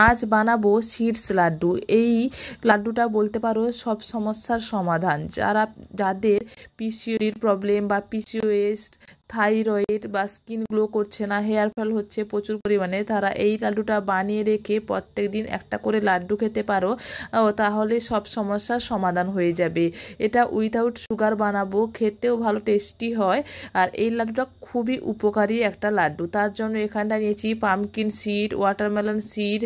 আজ বানাবো সিডস লাড্ডু। এই লাড্ডুটা বলতে পারো সব সমস্যার সমাধান। যাদের পিসিওডির প্রবলেম বা পিসিওএস, থাইরয়েড বা স্কিন গ্লো করছে না, হেয়ার ফল হচ্ছে প্রচুর পরিমাণে, তারা এই লাড্ডুটা বানিয়ে রেখে প্রত্যেক দিন একটা করে লাড্ডু খেতে পারো, তাহলে সব সমস্যার সমাধান হয়ে যাবে। এটা উইথাউট সুগার বানাবো, খেতেও ভালো টেস্টি হয়। আর এই লাড্ডুটা খুবই উপকারী একটা লাড্ডু। তার জন্য এখানটা নিয়েছি pumpkin seed, watermelon seed,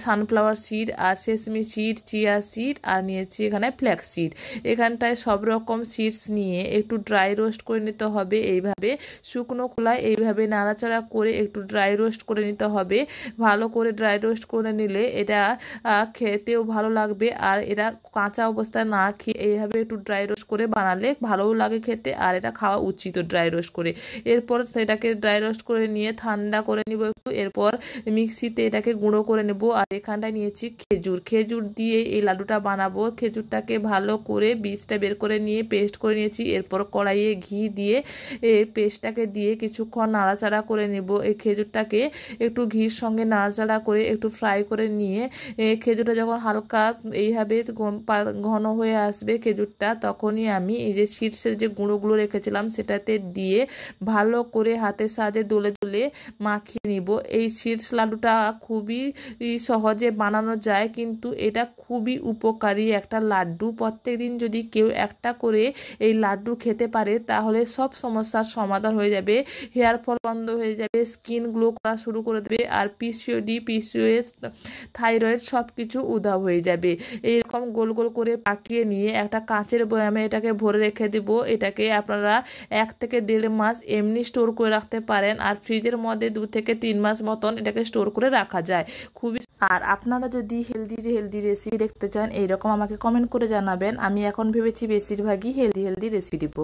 sunflower seed আর সেসমি সিড, চিয়া সিড, আর নিয়েছি এখানে ফ্ল্যাক্স সিড। এখানটায় সব রকম সিডস নিয়ে একটু ড্রাই রোস্ট করে নিতে হবে। এইভাবে শুকনো খোলায় এইভাবে নাড়াচাড়া করে একটু ড্রাই রোস্ট করে নিতে হবে। ভালো করে ড্রাই রোস্ট করে নিলে এটা খেতেও ভালো লাগবে। আর এটা কাঁচা অবস্থায় না খেয়ে এইভাবে একটু ড্রাই রোস্ট করে বানালে ভালোও লাগে খেতে, আর এটা খাওয়া উচিত ড্রাই রোস্ট করে। এরপর সেটাকে ড্রাই রোস্ট করে নিয়ে ঠান্ডা করে নিব একটু। এরপর মিক্সিতে এটাকে গুঁড়ো করে নেব। আর এখানটায় নিয়েছি খেজুর দিয়ে এই লাড্ডুটা বানাবো। খেজুরটাকে ভালো করে বীজটা বের করে নিয়ে পেস্ট করে নিয়েছি। এরপর কড়াইয়ে ঘি দিয়ে পেস্টটাকে দিয়ে কিছুক্ষণ নাড়াচাড়া করে নেব। এই খেজুরটাকে একটু ঘির সঙ্গে নাড়াচাড়া করে একটু ফ্রাই করে নিয়ে খেজুরটা যখন হালকা এইভাবে ঘন হয়ে আসবে খেজুরটা, তখনই আমি এই যে সিডসের যে গুঁড়োগুলো রেখেছিলাম সেটাতে দিয়ে ভালো করে হাতের সাহায্যে দোলে দোলে মাখিয়ে নিব। এই সিডস লাড্ডুটা খুবই সহজে বানানো যায়, কিন্তু এটা খুবই উপকারী একটা লাড্ডু। প্রত্যেকদিন যদি কেউ একটা করে এই লাড্ডু খেতে পারে তাহলে সব সমস্যার সমাধান হয়ে যাবে। হেয়ার ফল বন্ধ হয়ে যাবে, স্কিন গ্লো করা শুরু করে দেবে, আর পিসিওডি, পিসিওএস, থাইরয়েড সব কিছু উধাও হয়ে যাবে। এইরকম গোল গোল করে পাকিয়ে নিয়ে একটা কাঁচের বয়ামে এটাকে ভরে রেখে দিব। এটাকে আপনারা 1 থেকে 1.5 মাস এমনি স্টোর করে রাখতে পারেন, আর ফ্রিজের মধ্যে 2 থেকে 3 মাস মতন এটাকে স্টোর করে রাখা যায় খুবই। আর আপনারা যদি হেলদি রেসিপি দেখতে চান এইরকম আমাকে কমেন্ট করে জানাবেন। আমি এখন ভেবেছি বেশিরভাগই হেলদি রেসিপি দিব।